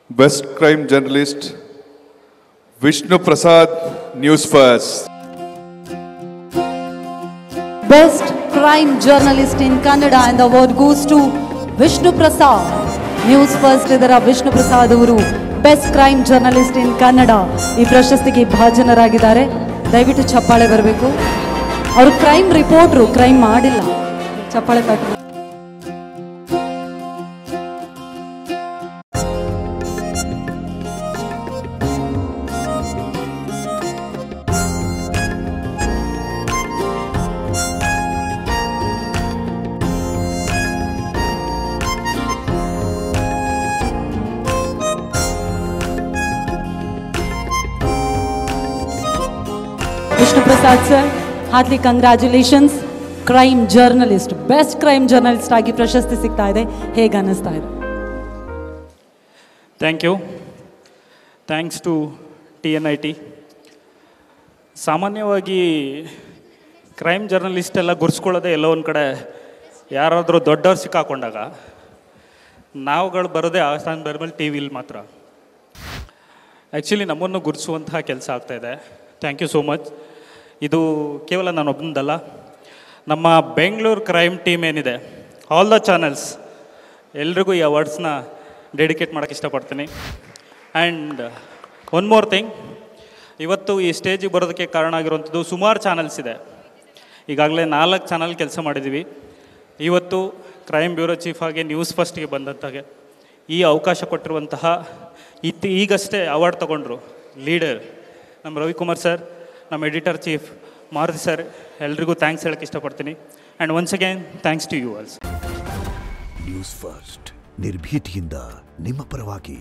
Best Crime Journalist, Vishnu Prasad, News First. Best Crime Journalist in Kannada, and the award goes to Vishnu Prasad. News First idara Vishnu Prasad ಅವರು Best Crime Journalist in Kannada ಈ ಪ್ರಶಸ್ತಿಗೆ ಭಾಜನರಾಗಿದ್ದಾರೆ. ದಯವಿಟ್ಟು ಚಪ್ಪಾಳೆ ಬರಬೇಕು. ಅವರು crime reporter, crime ಮಾಡಿಲ್ಲ. ಚಪ್ಪಾಳೆ ತಟ್ಟಬೇಕು. Vishnu Prasad sir, heartily congratulations. Crime journalist, best crime journalist ಆಗಿ ಪ್ರಶಸ್ತಿ ಸಿಗ್ತಾ ಇದೆ. ಹೇಗೆ ಅನ್ನಿಸ್ತಾ ಇದೆ? Thank you. Thanks to TNIT. ಸಾಮಾನ್ಯವಾಗಿ ಕ್ರೈಮ್ ಜರ್ನಲಿಸ್ಟ್ ಎಲ್ಲ ಗುರ್ಸ್ಕೊಳ್ಳೋದೇ ಎಲ್ಲೋ ಒಂದು ಕಡೆ ಯಾರಾದರೂ ದೊಡ್ಡವ್ರು ಸಿಕ್ಕಾಕೊಂಡಾಗ ನಾವುಗಳು ಬರೋದೇ ಆ ಸಂದರ್ಭದಲ್ಲಿ ಟಿ ವಿಲಿ ಮಾತ್ರ. ಆ್ಯಕ್ಚುಲಿ ನಮ್ಮನ್ನು ಗುರ್ಸುವಂತಹ ಕೆಲಸ ಆಗ್ತಾಯಿದೆ. Thank you so much. ಇದು ಕೇವಲ ನಾನು ಒಬ್ಬನದಲ್ಲ, ನಮ್ಮ ಬೆಂಗಳೂರು ಕ್ರೈಮ್ ಟೀಮ್ ಏನಿದೆ, ಆಲ್ ದ ಚಾನಲ್ಸ್ ಎಲ್ರಿಗೂ ಈ ಅವಾರ್ಡ್ಸ್ನ ಡೆಡಿಕೇಟ್ ಮಾಡೋಕ್ಕೆ ಇಷ್ಟಪಡ್ತೀನಿ. ಆ್ಯಂಡ್ ಒನ್ ಮೋರ್ ಥಿಂಗ್, ಇವತ್ತು ಈ ಸ್ಟೇಜಿಗೆ ಬರೋದಕ್ಕೆ ಕಾರಣ ಆಗಿರುವಂಥದ್ದು ಸುಮಾರು ಚಾನಲ್ಸ್ ಇದೆ. ಈಗಾಗಲೇ 4 ಚಾನಲ್ ಕೆಲಸ ಮಾಡಿದ್ದೀವಿ. ಇವತ್ತು ಕ್ರೈಮ್ ಬ್ಯೂರೋ ಚೀಫ್ ಆಗಿ ನ್ಯೂಸ್ ಫಸ್ಟ್ಗೆ ಬಂದಂತಾಗೆ ಈ ಅವಕಾಶ ಕೊಟ್ಟಿರುವಂತಹ ಈಗಷ್ಟೇ ಅವಾರ್ಡ್ ತೊಗೊಂಡ್ರು ಲೀಡರ್ ನಮ್ಮ ರವಿಕುಮಾರ್ ಸರ್, ನಮ್ಮ ಎಡಿಟರ್ ಚೀಫ್ ಮಾರುತಿ ಸರ್, ಎಲ್ರಿಗೂ ಥ್ಯಾಂಕ್ಸ್ ಹೇಳಕ್ಕೆ ಇಷ್ಟಪಡ್ತೀನಿ. And once again thanks to you also. News first, ನಿರ್ಭೀತಿಯಿಂದ ನಿಮ್ಮ ಪರವಾಗಿ.